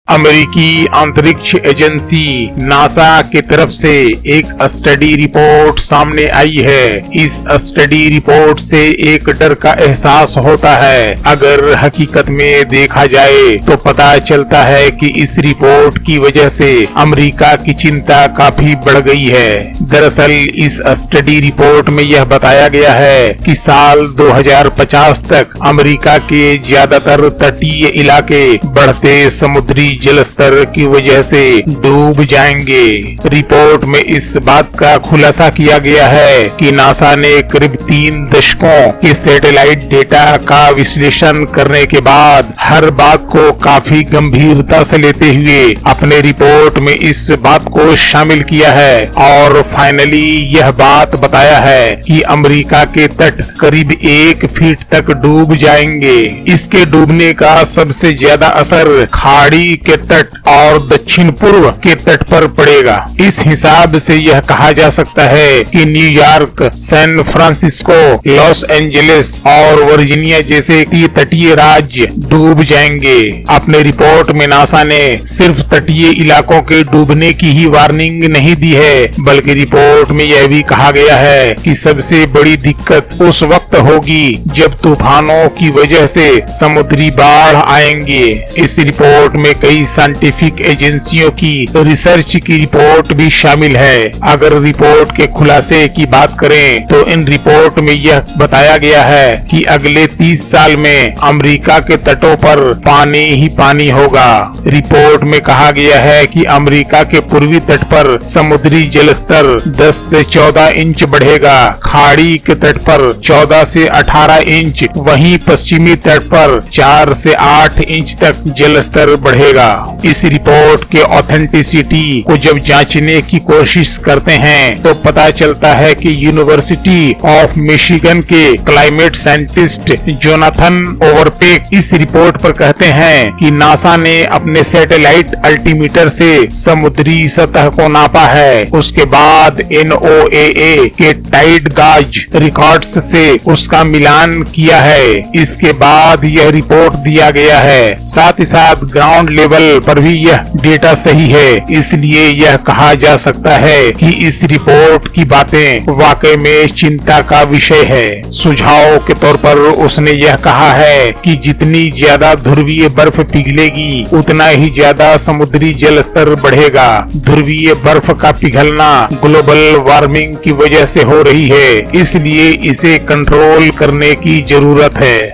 अमेरिकी अंतरिक्ष agency NASA की तरफ से एक स्टडी रिपोर्ट सामने आई है। इस स्टडी रिपोर्ट से एक डर का एहसास होता है। अगर हकीकत में देखा जाए तो पता चलता है कि इस रिपोर्ट की वजह से अमेरिका की चिंता काफी बढ़ गई है। दरअसल इस स्टडी रिपोर्ट में यह बताया गया है कि साल 2050 तक अमेरिका के ज्यादातर तटीय इलाके बढ़ते समुद्री जल स्तर की वजह से डूब जाएंगे। रिपोर्ट में इस बात का खुलासा किया गया है कि नासा ने करीब 3 दशकों के सैटेलाइट डेटा का विश्लेषण करने के बाद हर बात को काफी गंभीरता से लेते हुए अपने रिपोर्ट में इस बात को शामिल किया है और फाइनली यह बात बताया है कि अमेरिका के तट करीब 1 फीट तक डूब जाएंगे। इसके डूबने का सबसे ज्यादा असर खाड़ी के तट और दक्षिण पूर्व के तट पर पड़ेगा। इस हिसाब से यह कहा जा सकता है कि New York, San Francisco, Los Angeles और वर्जीनिया जैसे तटीय राज्य डूब जाएंगे। अपने रिपोर्ट में नासा ने सिर्फ तटीय इलाकों के डूबने की ही वार्निंग नहीं दी है, बल्कि रिपोर्ट में यह भी कहा गया है कि सबसे बड़ी दिक्कत उस वक्त होगी जब तूफानों की वजह से समुद्री बाढ़ आएंगे। इस रिपोर्ट में कई साइंटिफिक एजेंसियों की रिसर्च की रिपोर्ट भी शामिल है। अगर रिपोर्ट के खुलासे की बात करें तो इन रिपोर्ट में यह बताया गया है कि अगले 30 साल में अमेरिका के तटों पर पानी ही पानी होगा। रिपोर्ट में कहा गया है कि अमेरिका के पूर्वी तट पर समुद्री जल स्तर 10 से 14 इंच बढ़ेगा, खाड़ी के तट पर 14 से 18 इंच, वहीं पश्चिमी तट पर 4 से 8 इंच तक जल स्तर बढ़ेगा। इस रिपोर्ट के ऑथेंटिसिटी को जब जांचने की कोशिश करते हैं तो पता चलता है कि यूनिवर्सिटी ऑफ मिशिगन के क्लाइमेट साइंटिस्ट जोनाथन ओवरपेक इस रिपोर्ट पर कहते हैं कि नासा ने अपने सैटेलाइट अल्टीमीटर से समुद्री सतह को नापा है। उसके बाद NOAA के टाइड गाज रिकॉर्ड्स से उसका मिलान किया है। इसके बाद यह रिपोर्ट दिया गया है। साथ ही साथ ग्राउंड लेवल पर भी यह डेटा सही है। इसलिए यह कहा जा सकता है कि इस रिपोर्ट की बातें वाकई में चिंता का विषय है। सुझाव के तौर पर उसने यह कहा है कि जितनी ज्यादा ध्रुवीय बर्फ पिघलेगी उतना ही ज्यादा समुद्री जल स्तर बढ़ेगा। ध्रुवीय बर्फ का पिघलना ग्लोबल वार्मिंग की वजह से हो रही है, इसलिए इसे कंट्रोल करने की जरूरत है।